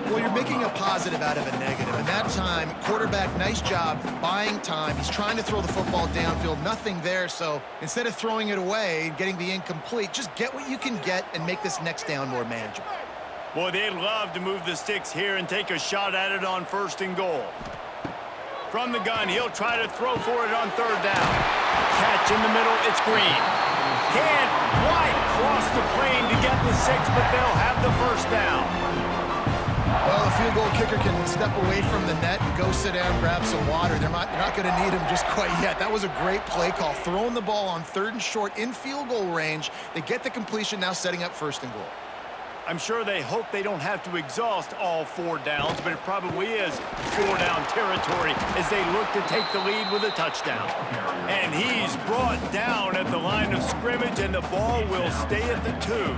Well, you're making a positive out of a negative. And that time, quarterback, nice job buying time. He's trying to throw the football downfield. Nothing there, so instead of throwing it away, getting the incomplete, just get what you can get and make this next down more manageable. Boy, they'd love to move the sticks here and take a shot at it on 1st and goal. From the gun, he'll try to throw for it on 3rd down. Catch in the middle, it's Green. Can't quite cross the plane to get the 6, but they'll have the first down. Well, the field goal kicker can step away from the net and go sit down, grab some water. They're not going to need him just quite yet. That was a great play call. Throwing the ball on 3rd and short in field goal range. They get the completion, now setting up 1st and goal. I'm sure they hope they don't have to exhaust all 4 downs, but it probably is 4-down territory as they look to take the lead with a touchdown. And he's brought down at the line of scrimmage, and the ball will stay at the 2.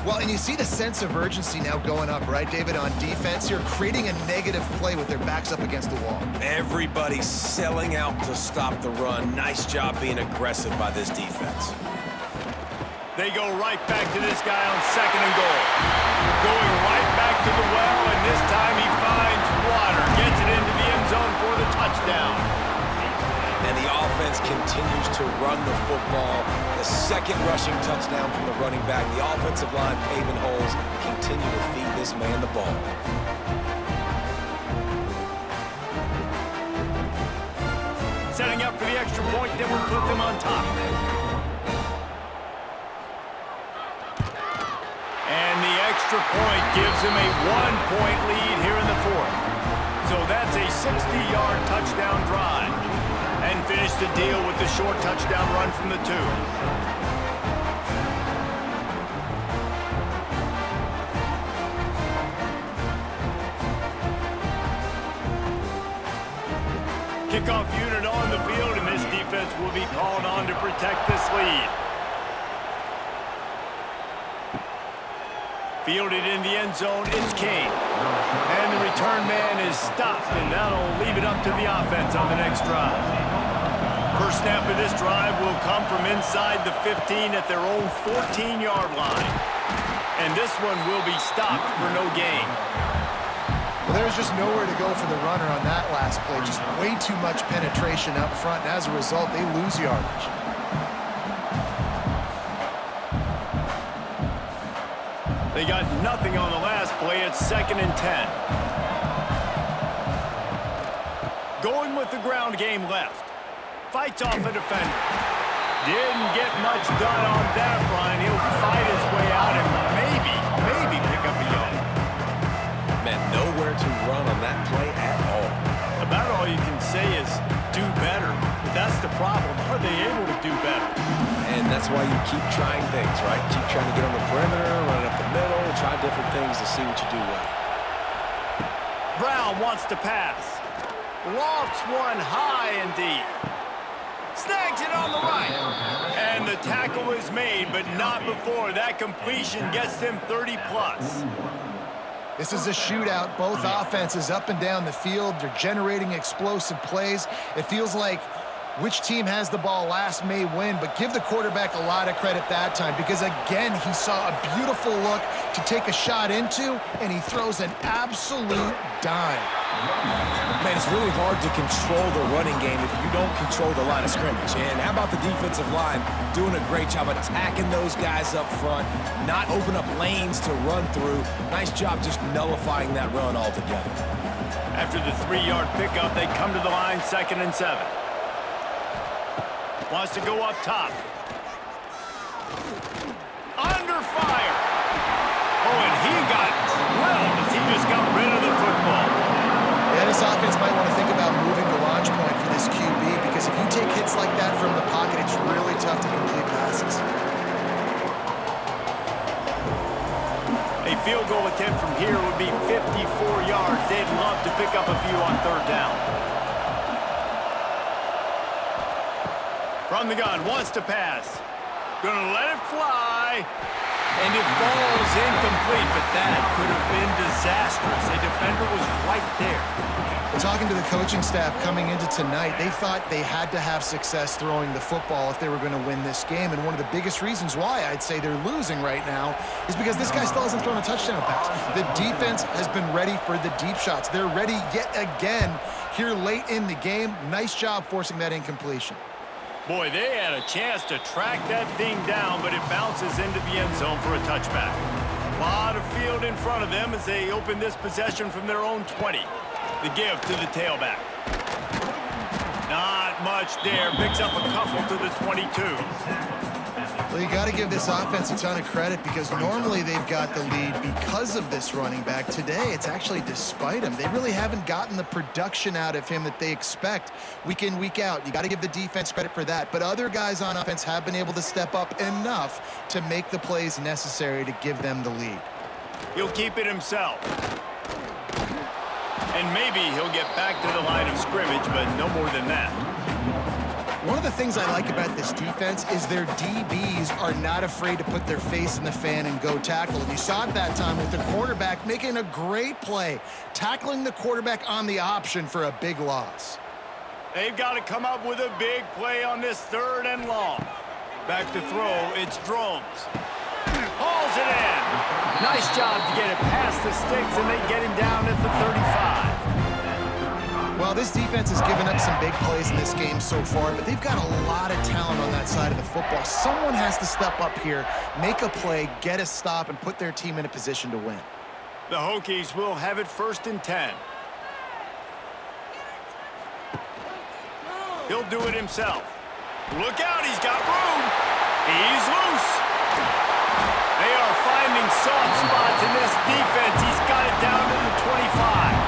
Well, and you see the sense of urgency now going up, right, David, on defense here, creating a negative play with their backs up against the wall. Everybody's selling out to stop the run. Nice job being aggressive by this defense. They go right back to this guy on 2nd and goal. Going right back to the well, and this time he finds water. Gets it into the end zone for the touchdown. And the offense continues to run the football. The second rushing touchdown from the running back. The offensive line paving holes. Continue to feed this man the ball. Setting up for the extra point that will put them on top. And the extra point gives them a 1-point lead here in the fourth. So that's a 60-yard touchdown drive. And finish the deal with the short touchdown run from the 2. Kickoff unit on the field, and this defense will be called on to protect this lead. Fielded in the end zone, it's Kane. And the return man is stopped, and that'll leave it up to the offense on the next drive. First snap of this drive will come from inside the 15 at their own 14-yard line. And this one will be stopped for no gain. Well, there's just nowhere to go for the runner on that last play. Just way too much penetration up front, and as a result, they lose yardage. They got nothing on the last play. It's 2nd and 10. Going with the ground game left. Fights off a defender. Didn't get much done on that run. He'll fight his way out and maybe pick up a yard. Man, nowhere to run on that play at all. About all you can say is do better. But that's the problem. Are they able to do better? And that's why you keep trying things, right? Keep trying to get on the perimeter, run it up the middle, try different things to see what you do well. Brown wants to pass. Lofts one high and deep. Snags it on the right. And the tackle is made, but not before. That completion gets them 30-plus. This is a shootout. Both offenses up and down the field. They're generating explosive plays. It feels like which team has the ball last may win, but give the quarterback a lot of credit that time because, again, he saw a beautiful look to take a shot into, and he throws an absolute dime. Man, it's really hard to control the running game if you don't control the line of scrimmage. And how about the defensive line doing a great job attacking those guys up front, not open up lanes to run through. Nice job just nullifying that run altogether. After the 3-yard pickup, they come to the line 2nd and 7. Wants to go up top. Under fire. Oh, and he got drilled as he just got rid of the football. Yeah, this offense might want to think about moving the launch point for this QB because if you take hits like that from the pocket, it's really tough to complete passes. A field goal attempt from here would be 54 yards. They'd love to pick up a few on 3rd down. From the gun, wants to pass. Gonna let it fly. And it falls incomplete, but that could have been disastrous. A defender was right there. Talking to the coaching staff coming into tonight, they thought they had to have success throwing the football if they were going to win this game. And one of the biggest reasons why I'd say they're losing right now is because this guy still hasn't thrown a touchdown pass. The defense has been ready for the deep shots. They're ready yet again here late in the game. Nice job forcing that incompletion. Boy, they had a chance to track that thing down, but it bounces into the end zone for a touchback. A lot of field in front of them as they open this possession from their own 20. The give to the tailback. Not much there. Picks up a couple to the 22. Well, you got to give this offense a ton of credit because normally they've got the lead because of this running back. Today, it's actually despite him. They really haven't gotten the production out of him that they expect week in, week out. You got to give the defense credit for that. But other guys on offense have been able to step up enough to make the plays necessary to give them the lead. He'll keep it himself. And maybe he'll get back to the line of scrimmage, but no more than that. One of the things I like about this defense is their DBs are not afraid to put their face in the fan and go tackle. And you saw it that time with the quarterback making a great play, tackling the quarterback on the option for a big loss. They've got to come up with a big play on this 3rd and long. Back to throw, it's Drones. Hauls it in. Nice job to get it past the sticks, and they get him down at the 35. Well, this defense has given up some big plays in this game so far, but they've got a lot of talent on that side of the football. Someone has to step up here, make a play, get a stop, and put their team in a position to win. The Hokies will have it 1st and 10. He'll do it himself. Look out, he's got room. He's loose. They are finding soft spots in this defense. He's got it down to the 25.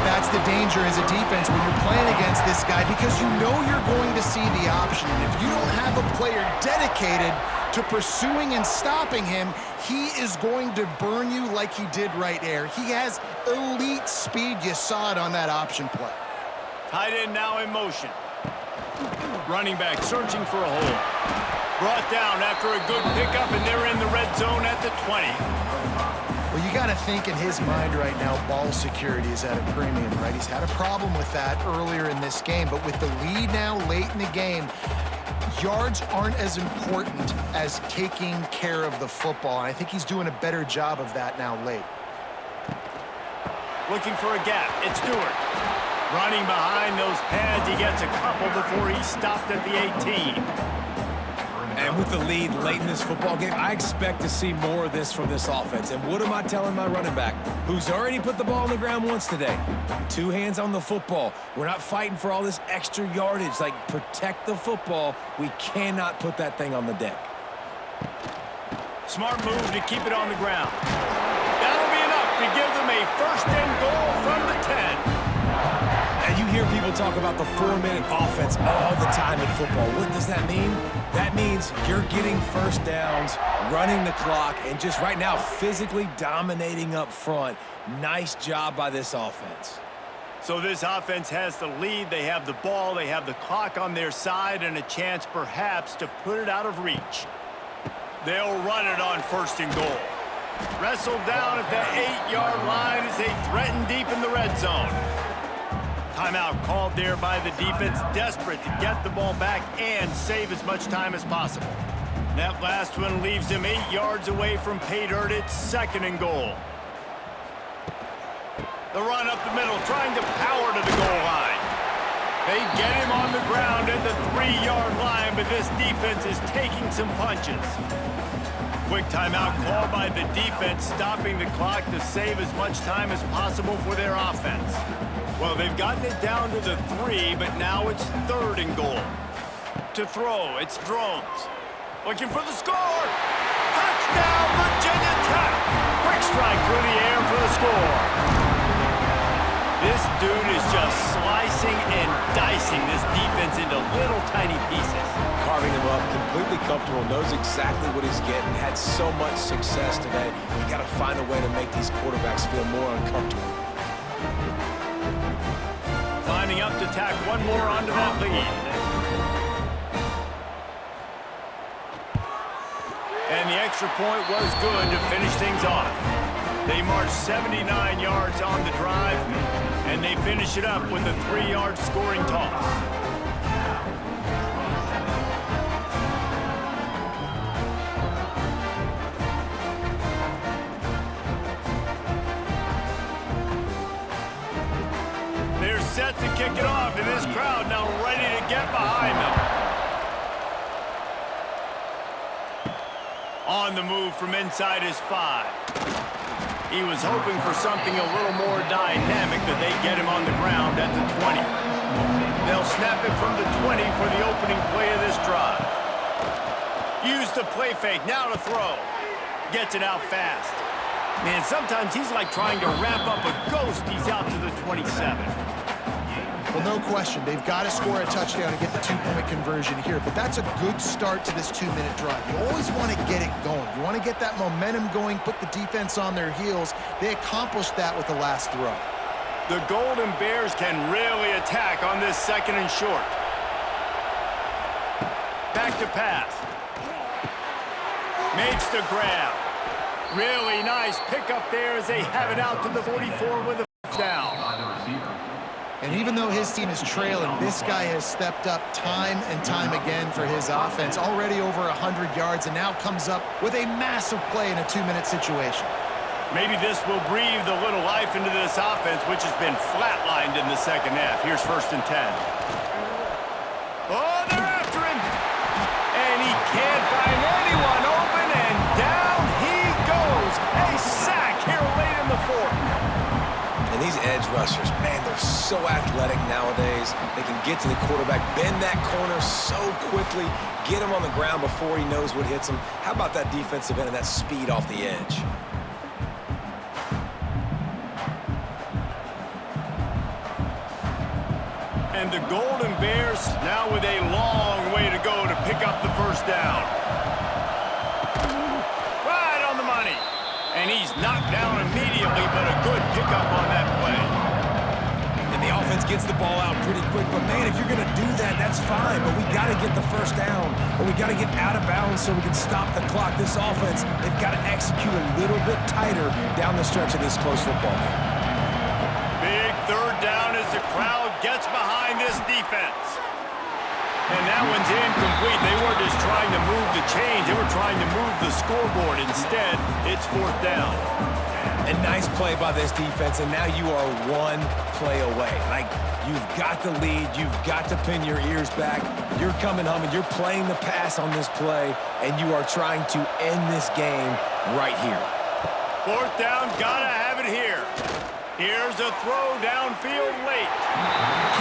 That's the danger as a defense when you're playing against this guy, because you know you're going to see the option. And if you don't have a player dedicated to pursuing and stopping him, he is going to burn you like he did right there. He has elite speed. You saw it on that option play. Tight end now in motion. Running back searching for a hole. Brought down after a good pickup, and they're in the red zone at the 20. Well, you got to think in his mind right now, ball security is at a premium, right? He's had a problem with that earlier in this game, but with the lead now late in the game, yards aren't as important as taking care of the football, and I think he's doing a better job of that now late. Looking for a gap. It's Stewart. Running behind those pads, he gets a couple before he stopped at the 18. And with the lead late in this football game, I expect to see more of this from this offense. And what am I telling my running back, who's already put the ball on the ground once today? 2 hands on the football. We're not fighting for all this extra yardage. Like, protect the football. We cannot put that thing on the deck. Smart move to keep it on the ground. That'll be enough to give them a 1st and goal from the 10. And you hear people talk about the 4-minute offense all the time in football. What does that mean? That means you're getting first downs, running the clock, and just right now physically dominating up front. Nice job by this offense. So this offense has the lead. They have the ball. They have the clock on their side and a chance perhaps to put it out of reach. They'll run it on 1st and goal. Wrestled down at the 8-yard line as they threaten deep in the red zone. Timeout called there by the defense, desperate to get the ball back and save as much time as possible. That last one leaves him 8 yards away from pay dirt. It's 2nd and goal. The run up the middle, trying to power to the goal line. They get him on the ground at the 3-yard line, but this defense is taking some punches. Quick timeout called by the defense, stopping the clock to save as much time as possible for their offense. Well, they've gotten it down to the 3, but now it's 3rd and goal. To throw, it's Drones. Looking for the score. Touchdown, Virginia Tech. Quick strike through the air for the score. This dude is just slicing and dicing this defense into little tiny pieces. Carving him up, completely comfortable, knows exactly what he's getting, had so much success today. You got to find a way to make these quarterbacks feel more uncomfortable. Lining up to tack one more onto that lead. And the extra point was good to finish things off. They marched 79 yards on the drive, and they finish it up with a 3-yard scoring toss. They're set to kick it off, and this crowd now ready to get behind them. On the move from inside his 5. He was hoping for something a little more dynamic, but they get him on the ground at the 20. They'll snap it from the 20 for the opening play of this drive. Use the play fake, now to throw. Gets it out fast. Man, sometimes he's like trying to wrap up a ghost. He's out to the 27. Well, no question. They've got to score a touchdown to get the 2-point conversion here, but that's a good start to this 2-minute drive. You always want to get it going. You want to get that momentum going, put the defense on their heels. They accomplished that with the last throw. The Golden Bears can really attack on this 2nd and short. Back to pass. Makes the grab. Really nice pickup there as they have it out to the 44 with a down. And even though his team is trailing, this guy has stepped up time and time again for his offense. Already over 100 yards, and now comes up with a massive play in a 2-minute situation. Maybe this will breathe a little life into this offense, which has been flatlined in the second half. Here's 1st and 10. Oh, they're after him. And he can't find anyone open, and down he goes. A sack here late in the 4th. And these edge rushers, man, they're so athletic nowadays. They can get to the quarterback, bend that corner so quickly, get him on the ground before he knows what hits him. How about that defensive end and that speed off the edge? And the Golden Bears now with a long way to go to pick up the 1st down. Right on the money. And he's knocked down immediately, but a good pickup on that play. And the offense gets the ball out pretty quick. But, man, if you're going to do that, that's fine. But we got to get the 1st down, or we got to get out of bounds so we can stop the clock. This offense, they've got to execute a little bit tighter down the stretch of this close football game. Big 3rd down as the crowd gets behind this defense. And that one's incomplete. They weren't just trying to move the chains. They were trying to move the scoreboard. Instead, it's 4th down. A nice play by this defense, and now you are 1 play away. Like, you've got the lead. You've got to pin your ears back. You're coming home, and you're playing the pass on this play, and you are trying to end this game right here. 4th down, gotta have it here. Here's a throw downfield late.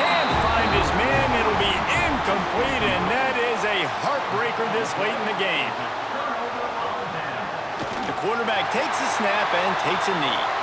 Can't find his man. It'll be incomplete, and that is a heartbreaker this late in the game. The quarterback takes a snap and takes a knee.